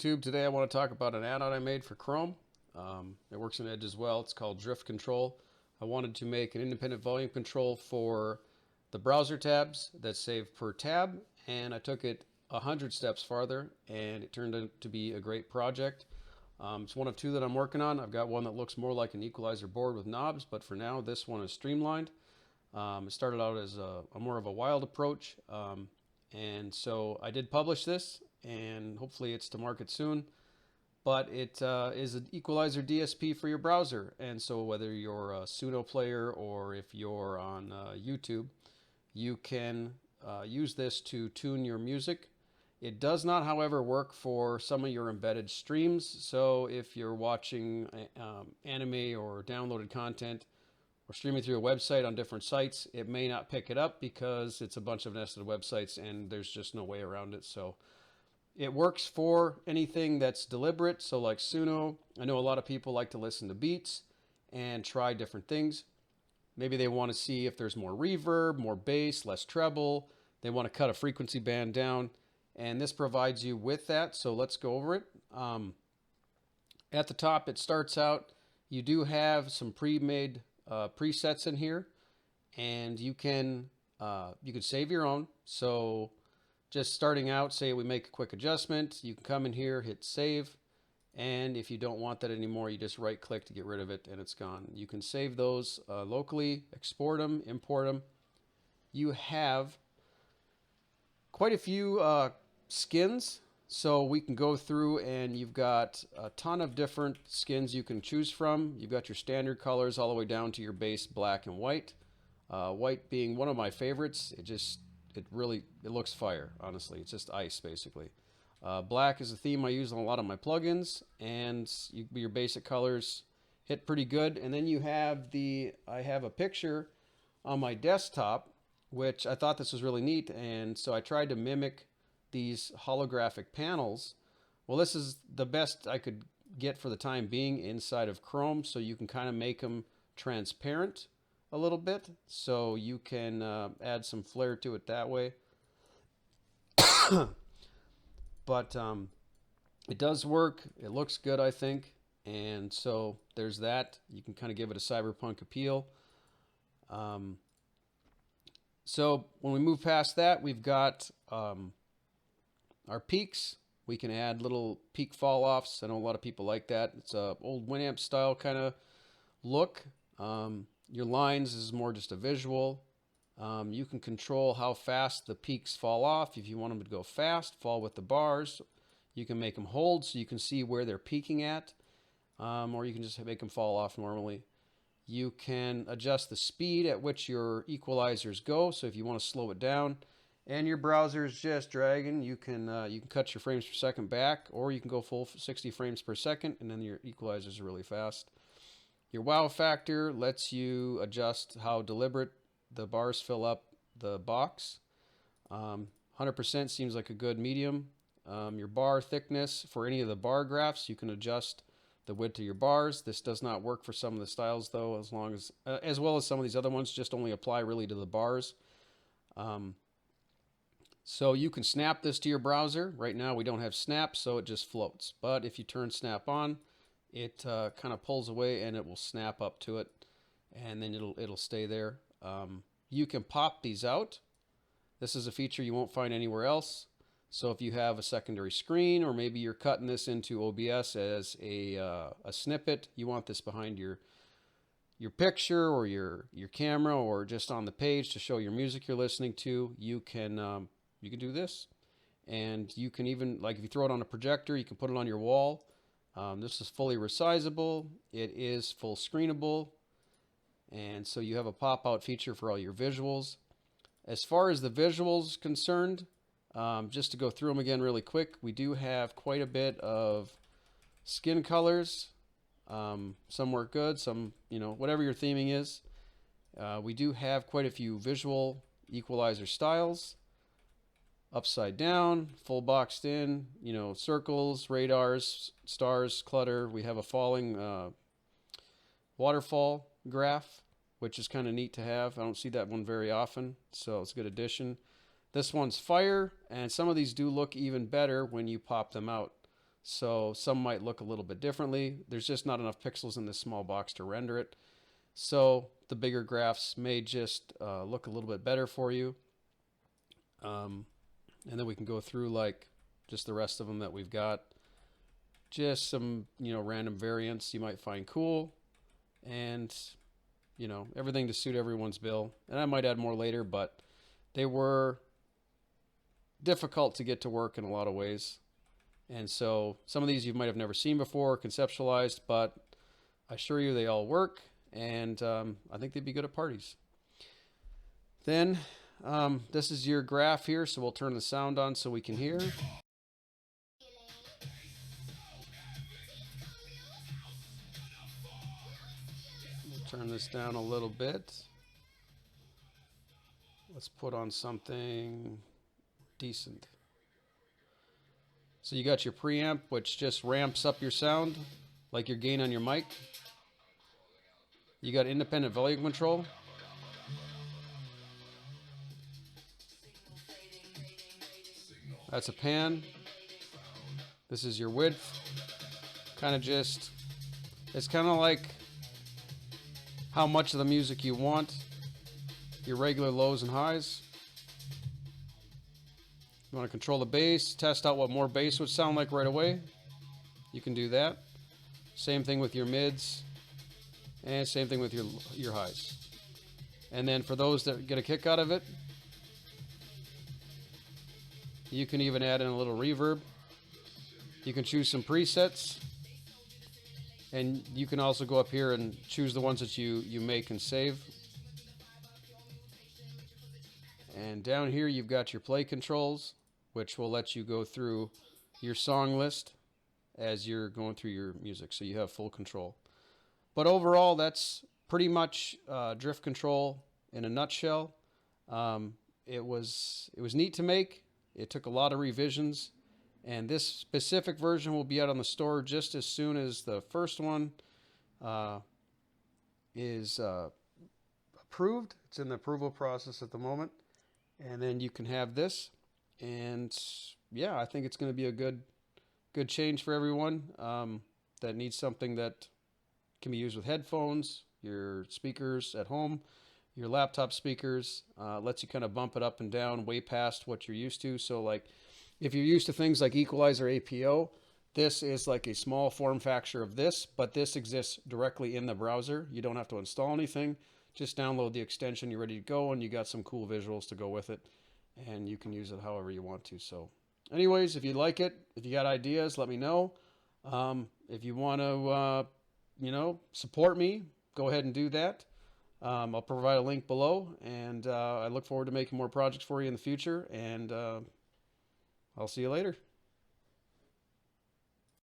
YouTube. Today I want to talk about an add-on I made for Chrome. It works in Edge as well. It's called DriftControl. I wanted to make an independent volume control for the browser tabs that save per tab, and I took it 100 steps farther, and it turned out to be a great project. It's one of two that I'm working on. I've got one that looks more like an equalizer board with knobs, but for now this one is streamlined. It started out as a more of a wild approach, and so I did publish this, and hopefully it's to market soon. But it is an equalizer DSP for your browser, and so whether you're a Suno player or if you're on YouTube, you can use this to tune your music. It does not, however, work for some of your embedded streams. So if you're watching anime or downloaded content or streaming through a website on different sites, it may not pick it up because it's a bunch of nested websites and there's just no way around it. So it works for anything that's deliberate. So like Suno, I know a lot of people like to listen to beats and try different things. Maybe they want to see if there's more reverb, more bass, less treble. They want to cut a frequency band down, and this provides you with that. So let's go over it. At the top, it starts out, you do have some pre-made presets in here, and you can save your own. So just starting out, say we make a quick adjustment, you can come in here, hit save, and if you don't want that anymore, you just right click to get rid of it and it's gone. You can save those locally, export them, import them. You have quite a few skins, so we can go through, and you've got a ton of different skins you can choose from. You've got your standard colors all the way down to your base black and white. White being one of my favorites. It looks fire, honestly. It's just ice, basically. Black is a theme I use on a lot of my plugins, and your basic colors hit pretty good. And then you have I have a picture on my desktop, which I thought this was really neat, and so I tried to mimic these holographic panels. Well, this is the best I could get for the time being inside of Chrome, so you can kind of make them transparent a little bit, so you can add some flair to it that way. But it does work. It looks good, I think, and so there's that. You can kind of give it a cyberpunk appeal. So when we move past that, we've got our peaks. We can add little peak fall offs. I know a lot of people like that. It's a old Winamp style kind of look. Your lines is more just a visual. You can control how fast the peaks fall off. If you want them to go fast, fall with the bars. You can make them hold so you can see where they're peaking at, or you can just make them fall off normally. You can adjust the speed at which your equalizers go. So if you want to slow it down and your browser is just dragging, you can cut your frames per second back, or you can go full 60 frames per second, and then your equalizers are really fast. Your wow factor lets you adjust how deliberate the bars fill up the box. 100% seems like a good medium. Your bar thickness, for any of the bar graphs, you can adjust the width of your bars. This does not work for some of the styles, though, as well as some of these other ones, just only apply really to the bars. So you can snap this to your browser. Right now we don't have snap, so it just floats. But if you turn snap on, it kind of pulls away and it will snap up to it, and then it'll stay there. You can pop these out. This is a feature you won't find anywhere else. So if you have a secondary screen, or maybe you're cutting this into OBS as a snippet, you want this behind your picture or your camera, or just on the page to show your music you're listening to, you can do this. And you can even, like if you throw it on a projector, you can put it on your wall. This is fully resizable. It is full screenable. And so you have a pop-out feature for all your visuals. As far as the visuals concerned, just to go through them again really quick, we do have quite a bit of skin colors. Some work good, some, whatever your theming is. We do have quite a few visual equalizer styles. Upside down, full boxed in, circles, radars, stars, clutter. We have a falling waterfall graph, which is kind of neat to have. I don't see that one very often, so it's a good addition. This one's fire, and some of these do look even better when you pop them out. So some might look a little bit differently. There's just not enough pixels in this small box to render it. So the bigger graphs may just look a little bit better for you. And then we can go through like just the rest of them that we've got. Just some, random variants you might find cool. And, everything to suit everyone's bill. And I might add more later, but they were difficult to get to work in a lot of ways. And so some of these you might have never seen before, conceptualized, but I assure you they all work, and I think they'd be good at parties. Then this is your graph here, so we'll turn the sound on so we can hear. We'll turn this down a little bit. Let's put on something decent. So you got your preamp, which just ramps up your sound, like your gain on your mic. You got independent volume control. That's a pan. This is your width. It's kind of like how much of the music you want. Your regular lows and highs. You want to control the bass, test out what more bass would sound like right away. You can do that. Same thing with your mids, and same thing with your highs. And then for those that get a kick out of it, you can even add in a little reverb. You can choose some presets, and you can also go up here and choose the ones that you make and save. And down here you've got your play controls, which will let you go through your song list as you're going through your music, so you have full control. But overall, that's pretty much DriftControl in a nutshell. It was neat to make. It took a lot of revisions, and this specific version will be out on the store just as soon as the first one is approved. It's in the approval process at the moment, and then you can have this. And yeah, I think it's going to be a good change for everyone that needs something that can be used with headphones, your speakers at home, your laptop speakers. Lets you kind of bump it up and down way past what you're used to. So like if you're used to things like equalizer, APO, this is like a small form factor of this, but this exists directly in the browser. You don't have to install anything. Just download the extension, you're ready to go, and you got some cool visuals to go with it. And you can use it however you want to. So anyways, if you like it, if you got ideas, let me know. If you want to, support me, go ahead and do that. I'll provide a link below, and I look forward to making more projects for you in the future, and I'll see you later.